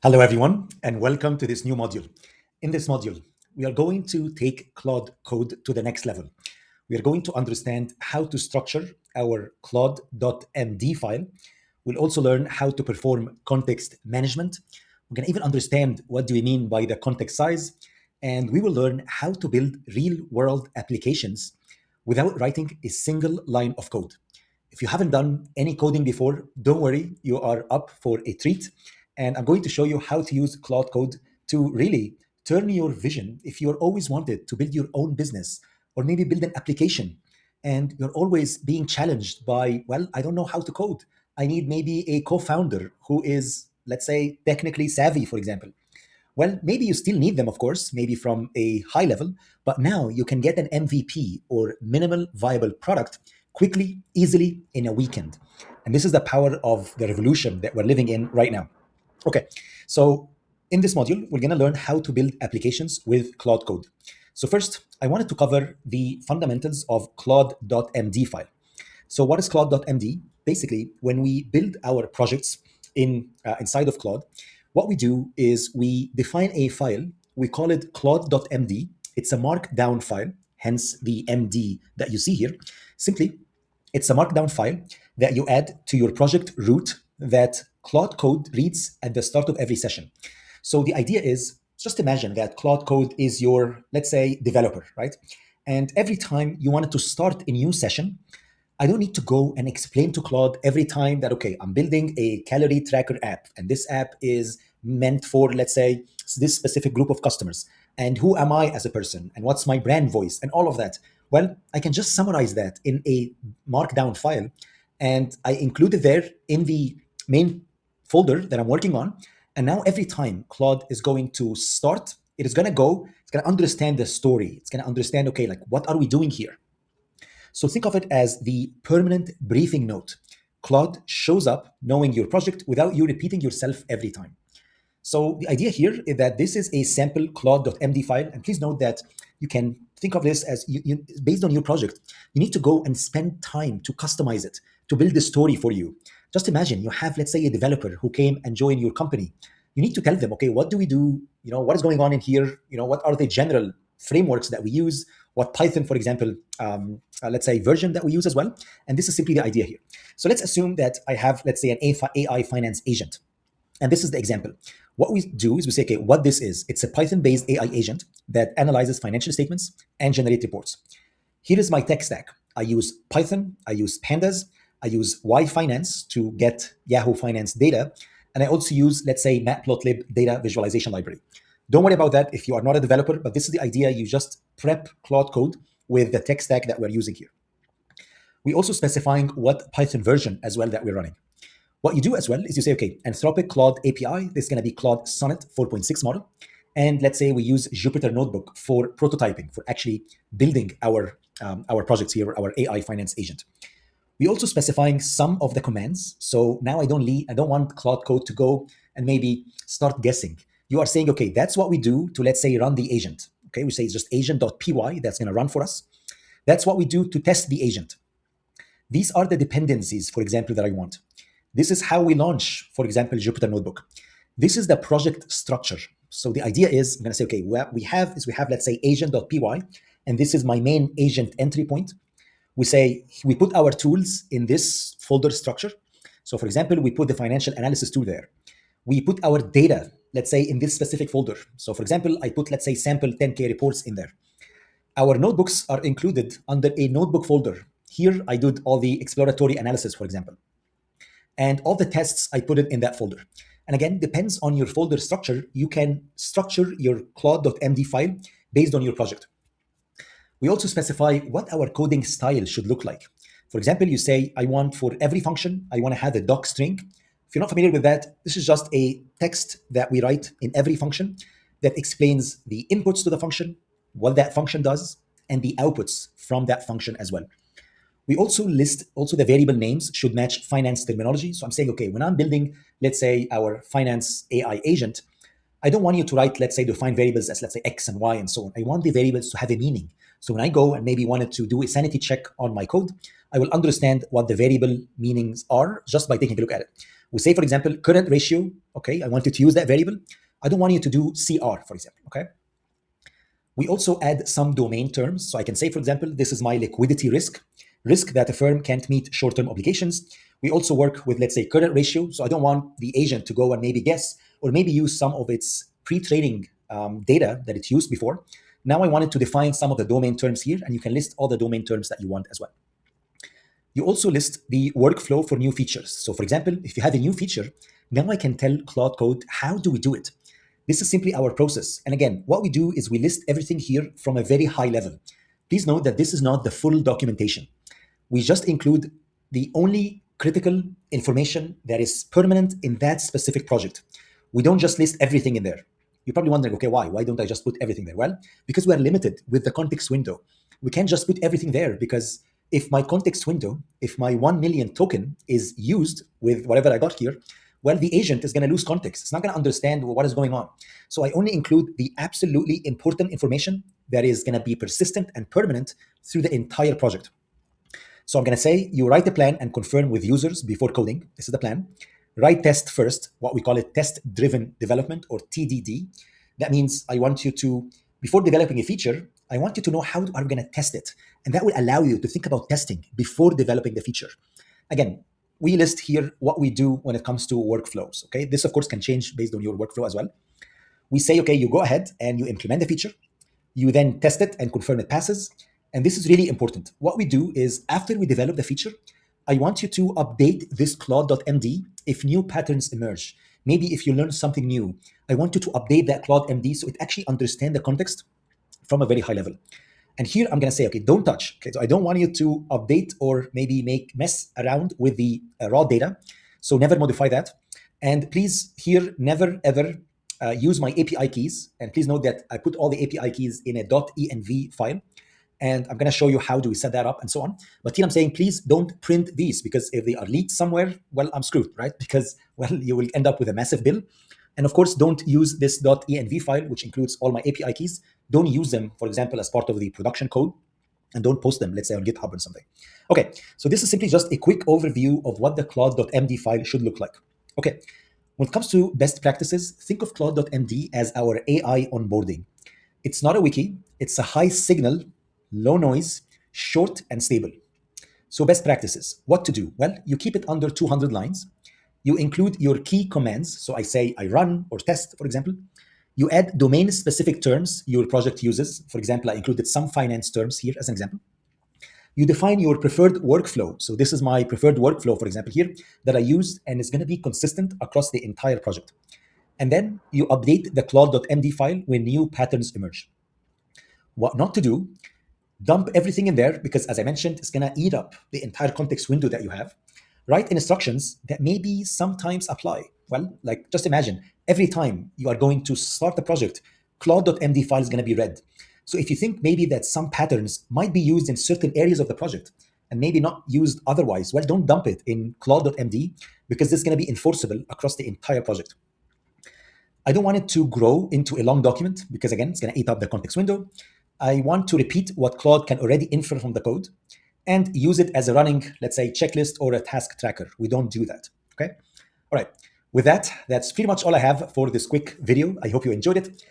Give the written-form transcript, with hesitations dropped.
Hello, everyone, and welcome to this new module. In this module, we are going to take Claude Code to the next level. We are going to understand how to structure our Claude.md file. We'll also learn how to perform context management. We're going to even understand what do we mean by the context size, and we will learn how to build real-world applications without writing a single line of code. If you haven't done any coding before, don't worry, you are up for a treat. And I'm going to show you how to use Claude Code to really turn your vision. If you're always wanted to build your own business or maybe build an application and you're always being challenged by, well, I don't know how to code. I need maybe a co founder who is, let's say, technically savvy, for example. Well, maybe you still need them, of course, maybe from a high level, but now you can get an MVP or minimal viable product quickly, easily in a weekend. And this is the power of the revolution that we're living in right now. Okay, so in this module, we're going to learn how to build applications with Claude Code. So first, I wanted to cover the fundamentals of Claude.md file. So what is Claude.md? Basically, when we build our projects inside of Claude, what we do is we define a file. We call it Claude.md. It's a markdown file, hence the MD that you see here. Simply, it's a markdown file that you add to your project root that Claude Code reads at the start of every session. So the idea is just imagine that Claude Code is your, let's say, developer, right? And every time you wanted to start a new session, I don't need to go and explain to Claude every time that, okay, I'm building a calorie tracker app, and this app is meant for, let's say, this specific group of customers. And who am I as a person? And what's my brand voice? And all of that. Well, I can just summarize that in a markdown file, and I include it there in the main folder that I'm working on. And now every time Claude is going to start, it is going to go, it's going to understand the story. It's going to understand, okay, like what are we doing here? So think of it as the permanent briefing note. Claude shows up knowing your project without you repeating yourself every time. So the idea here is that this is a sample Claude.md file. And please note that you can think of this as based on your project. You need to go and spend time to customize it, to build the story for you. Just imagine you have, let's say, a developer who came and joined your company. You need to tell them, okay, what do we do? What is going on in here? What are the general frameworks that we use? What Python, for example, let's say version that we use as well. And this is simply the idea here. So let's assume that I have, let's say, an AI finance agent. And this is the example. What we do is we say, okay, what this is, it's a Python-based AI agent that analyzes financial statements and generate reports. Here is my tech stack. I use Python, I use Pandas, I use Y Finance to get Yahoo Finance data, and I also use, let's say, Matplotlib data visualization library. Don't worry about that if you are not a developer, but this is the idea. You just prep Claude Code with the tech stack that we're using here. We also specifying what Python version as well that we're running. What you do as well is you say, okay, Anthropic Claude API, this is going to be Claude Sonnet 4.6 model. And let's say we use Jupyter Notebook for prototyping, for actually building our projects here, our AI finance agent. We also specifying some of the commands. So now I don't want Claude Code to go and maybe start guessing. You are saying, okay, that's what we do to, let's say, run the agent. Okay, we say it's just agent.py that's going to run for us. That's what we do to test the agent. These are the dependencies, for example, that I want. This is how we launch, for example, Jupyter Notebook. This is the project structure. So the idea is I'm going to say, okay, what we have, let's say, agent.py, and this is my main agent entry point. We say we put our tools in this folder structure. So for example, we put the financial analysis tool there. We put our data, let's say, in this specific folder. So for example, I put, let's say, sample 10K reports in there. Our notebooks are included under a notebook folder. Here, I did all the exploratory analysis, for example. And all the tests, I put it in that folder. And again, depends on your folder structure. You can structure your Claude.md file based on your project. We also specify what our coding style should look like. For example, you say, I want for every function, I want to have a doc string. If you're not familiar with that, this is just a text that we write in every function that explains the inputs to the function, what that function does, and the outputs from that function as well. We also list the variable names should match finance terminology. So I'm saying, okay, when I'm building, let's say, our finance AI agent, I don't want you to write, let's say, define variables as, let's say, X and Y and so on. I want the variables to have a meaning. So when I go and maybe wanted to do a sanity check on my code, I will understand what the variable meanings are just by taking a look at it. We say, for example, current ratio. Okay, I want you to use that variable. I don't want you to do CR, for example. Okay. We also add some domain terms. So I can say, for example, this is my liquidity risk that a firm can't meet short-term obligations. We also work with, let's say, current ratio. So I don't want the agent to go and maybe guess or maybe use some of its pre-trading data that it's used before. Now I wanted to define some of the domain terms here, and you can list all the domain terms that you want as well. You also list the workflow for new features. So for example, if you have a new feature, now I can tell Claude Code, how do we do it? This is simply our process. And again, what we do is we list everything here from a very high level. Please note that this is not the full documentation. We just include the only critical information that is permanent in that specific project. We don't just list everything in there. You're probably wondering, okay, why? Why don't I just put everything there? Well, because we are limited with the context window. We can't just put everything there because if my context window, if my 1 million token is used with whatever I got here, well, the agent is going to lose context. It's not going to understand what is going on. So I only include the absolutely important information that is going to be persistent and permanent through the entire project. So I'm going to say you write the plan and confirm with users before coding. This is the plan. Write test first, what we call it test-driven development or TDD. That means I want you to, before developing a feature, I want you to know how are we going to test it. And that will allow you to think about testing before developing the feature. Again, we list here what we do when it comes to workflows. Okay, this of course can change based on your workflow as well. We say, okay, you go ahead and you implement the feature. You then test it and confirm it passes. And this is really important. What we do is after we develop the feature, I want you to update this Claude.md if new patterns emerge. Maybe if you learn something new, I want you to update that Claude.md so it actually understands the context from a very high level. And here I'm going to say, okay, don't touch. Okay, so I don't want you to update or maybe mess around with the raw data. So never modify that. And please here, never ever use my API keys. And please note that I put all the API keys in a .env file. And I'm going to show you how do we set that up and so on. But here I'm saying, please don't print these because if they are leaked somewhere, well, I'm screwed, right? Because, well, you will end up with a massive bill. And of course, don't use this .env file, which includes all my API keys. Don't use them, for example, as part of the production code. And don't post them, let's say, on GitHub or something. Okay, so this is simply just a quick overview of what the Claude.md file should look like. Okay, when it comes to best practices, think of Claude.md as our AI onboarding. It's not a wiki. It's a high signal, low noise, short and stable. So best practices, what to do? Well, you keep it under 200 lines. You include your key commands. So I say I run or test, for example. You add domain-specific terms your project uses. For example, I included some finance terms here as an example. You define your preferred workflow. So this is my preferred workflow, for example, here that I use, and it's going to be consistent across the entire project. And then you update the Claude.md file when new patterns emerge. What not to do, dump everything in there because, as I mentioned, it's going to eat up the entire context window that you have. Write instructions that maybe sometimes apply. Well, like just imagine every time you are going to start the project, Claude.md file is going to be read. So if you think maybe that some patterns might be used in certain areas of the project and maybe not used otherwise, well, don't dump it in Claude.md because this is going to be enforceable across the entire project. I don't want it to grow into a long document because, again, it's going to eat up the context window. I want to repeat what Claude can already infer from the code and use it as a running, let's say, checklist or a task tracker. We don't do that, okay? All right, with that, that's pretty much all I have for this quick video. I hope you enjoyed it.